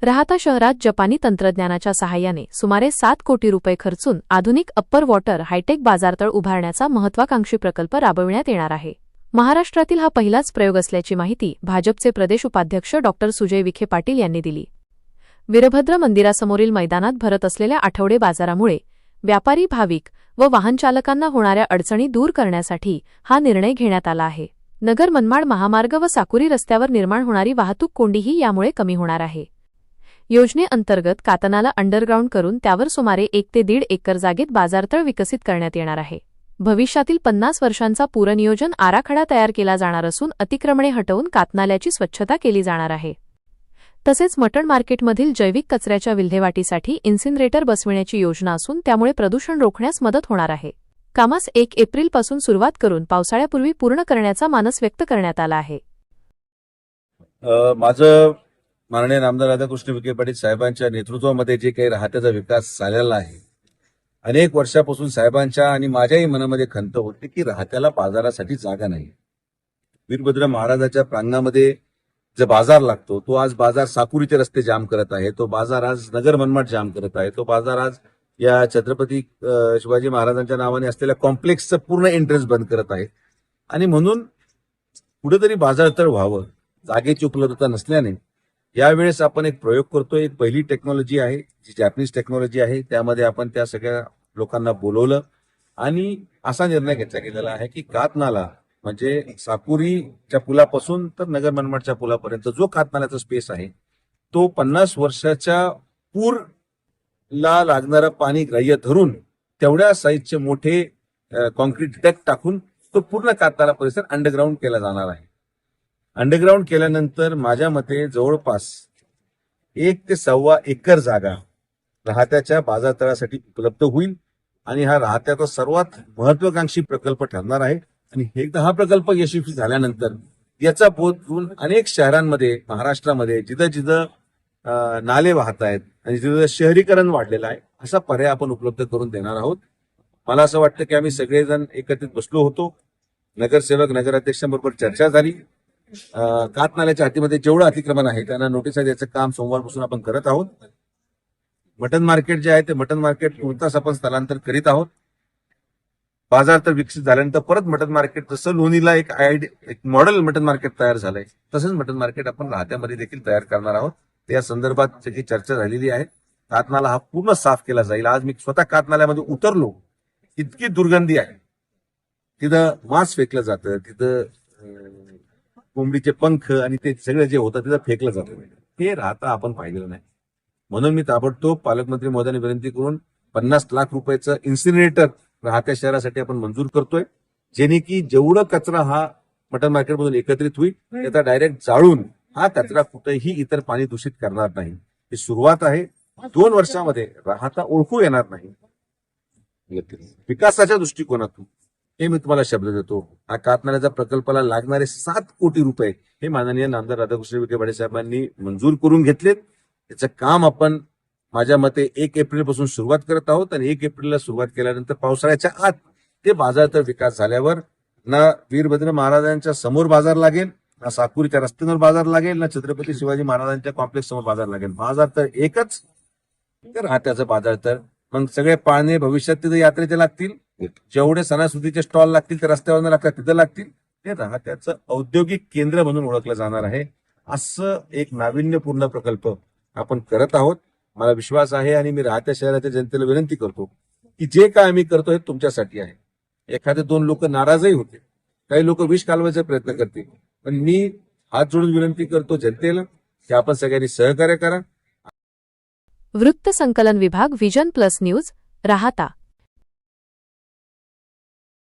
राहाता शहरात जपानी तंत्रज्ञानाच्या सहाय्याने सुमारे 7 कोटी रुपये खर्चून आधुनिक अप्पर वॉटर हायटेक बाजारतळ उभारण्याचा महत्त्वाकांक्षी प्रकल्प राबविण्यात येणार आहे। महाराष्ट्रातील हा पहिलाच प्रयोग असल्याची माहिती भाजपचे प्रदेश उपाध्यक्ष डॉ. सुजय विखे पाटील यांनी दिली। वीरभद्र मंदिरासमोरील मैदानात भरत असलेल्या आठवडे बाजारामुळे व्यापारी, भाविक व वाहनचालकांना होणाऱ्या अडचणी दूर करण्यासाठी हा निर्णय घेण्यात आला आहे। नगर मनमाड महामार्ग व साकुरी रस्त्यावर निर्माण होणारी वाहतूक कोंडीही यामुळे कमी होणार आहे। योजनेअंतर्गत कातनाला अंडरग्राउंड करून त्यावर सुमारे 1 ते 1.5 एकर जागेत बाजारतळ विकसित करण्यात येणार आहे। भविष्यातील 50 वर्षांचा पूरनियोजन आराखडा तयार केला जाणार असून अतिक्रमणे हटवून कातनाल्याची स्वच्छता केली जाणार आहे। तसेच मटण मार्केटमधील जैविक कचऱ्याच्या विल्हेवाटीसाठी इन्सिनरेटर बसविण्याची योजना असून त्यामुळे प्रदूषण रोखण्यास मदत होणार आहे। कामास 1 एप्रिलपासून सुरुवात करून पावसाळ्यापूर्वी पूर्ण करण्याचा मानस व्यक्त करण्यात आला आहे। माझं माननीय नामदार राधाकृष्ण विखे पाटील साहेबांच्या नेतृत्वामध्ये जे काही राहत्याचा विकास झालेला आहे, अनेक वर्षापासून साहेबांच्या आणि माझ्याही मनामध्ये खंत होती की राहत्याला बाजारासाठी जागा नाही। वीरभद्र महाराजाच्या प्रांगणामध्ये जो बाजार लागतो तो आज बाजार साकुरीचे रस्ते जाम करत आहे, तो बाजार आज नगर मनमाड जाम करत आहे, तो बाजार आज या छत्रपती शिवाजी महाराजांच्या नावाने असलेल्या कॉम्प्लेक्सचं पूर्ण एंट्रन्स बंद करत आहे। आणि म्हणून कुठेतरी बाजारतळ व्हावं, जागेची उपलब्धता नसल्याने यावेळेस आपण एक प्रयोग करतोय। एक पहिली टेक्नॉलॉजी आहे जी जॅपनीज टेक्नॉलॉजी आहे, त्यामध्ये आपण त्या सगळ्या लोकांना बोलवलं आणि असा निर्णय घेतला गेलेला आहे की कातनाला म्हणजे साकुरीच्या पुलापासून तर नगर मनमाडच्या पुलापर्यंत जो कातनाल्याचा स्पेस आहे तो 50 वर्षाच्या पूरला लागणारं पाणी ग्राह्य धरून तेवढ्या साईजचे मोठे कॉन्क्रीट डॅक टाकून तो पूर्ण कातनाला परिसर अंडरग्राउंड केला जाणार आहे। अंडरग्राउंड केल्यानंतर माझ्या मते जवळपास 1 ते 1.25 एकर जागा राहत्याच्या बाजारतळासाठी उपलब्ध होईल आणि हा राहत्याचा सर्वात महत्वाकांक्षी प्रकल्प ठरणार आहे। आणि एकदा हा प्रकल्प यशस्वी झाल्यानंतर याचा बोध घेऊन अनेक शहरांमध्ये महाराष्ट्रामध्ये जिथं जिथं नाले वाहत आहेत आणि जिथं शहरीकरण वाढलेलं आहे असा पर्याय आपण उपलब्ध करून देणार आहोत। मला असं वाटतं की आम्ही सगळेजण एकत्रित बसलो होतो, नगरसेवक नगराध्यक्षांबरोबर चर्चा झाली। कातनाल्याच्या हातीमध्ये जेवढं अतिक्रमण आहे त्यांना नोटिसा द्यायचं काम सोमवारपासून आपण करत आहोत। मटन मार्केट जे आहे ते मटन मार्केट नुकताच आपण स्थलांतर करीत आहोत। बाजार तर विकसित झाल्यानंतर परत मटन मार्केट जसं लोणीला एक मॉडेल मटन मार्केट तयार झालंय तसंच मटन मार्केट आपण राहत्यामध्ये देखील तयार करणार आहोत। त्या संदर्भात सगळी चर्चा झालेली आहे। कातनाला हा पूर्ण साफ केला जाईल। आज मी स्वतः कातनाल्यामध्ये उतरलो, इतकी दुर्गंधी आहे, तिथं मांस फेकलं जातं, तिथं कोंबडीचे पंख आणि ते सगळं जे होतं तिथं फेकलं जातं, हे राहता आपण पाहिलेलं नाही। म्हणून मी ताबडतोब पालकमंत्री महोदयांनी विनंती करून 50 लाख रुपयाचं इन्सिनरेटर राहत्या शहरासाठी आपण मंजूर करतोय, जेणे की जेवढं कचरा हा मटन मार्केटमधून एकत्रित होईल त्याचा डायरेक्ट जाळून हा कचरा कुठेही इतर पाणी दूषित करणार नाही। ही सुरुवात आहे। 2 वर्षामध्ये राहता ओळखू येणार नाही। विकासाच्या दृष्टिकोनातून हे मी तुम्हाला शब्द देतो, हा कातनाल्याच्या प्रकल्पाला लागणारे 7 कोटी रुपये हे माननीय नामदार राधाकृष्ण विखे पाटील साहेबांनी मंजूर करून घेतलेत। याचं काम आपण माझ्या मते 1 एप्रिलपासून सुरुवात करत आहोत आणि 1 एप्रिलला सुरुवात केल्यानंतर पावसाळ्याच्या आत ते बाजारतळ विकास झाल्यावर ना वीरभद्र महाराजांच्या समोर बाजार लागेल, ना साकुरीच्या रस्त्यावर बाजार लागेल, ना छत्रपती शिवाजी महाराजांच्या कॉम्प्लेक्स समोर बाजार लागेल। बाजारतळ एकच, तर राहत्याचं बाजारतळ। मग सगळे पाळणे भविष्यात तिथे यात्रेचे लागतील, जेवढे सणासुदीचे स्टॉल लागतील ते रस्त्यावर लागतात तिथं लागतील, ते राहत्याचं औद्योगिक केंद्र म्हणून ओळखलं जाणार आहे। असं एक नाविन्यपूर्ण प्रकल्प आपण करत आहोत। मला विश्वास आहे आणि मी राहत्या शहराच्या जनतेला विनंती करतो की जे काय आम्ही करतो हे तुमच्यासाठी आहे। एखादे 2 लोक नाराजही होते, काही लोक विष कालवायचा प्रयत्न करतील, पण मी हात जोडून विनंती करतो जनतेला की आपण सगळ्यांनी सहकार्य करा। वृत्त संकलन विभाग, व्हिजन प्लस न्यूज, राहाता।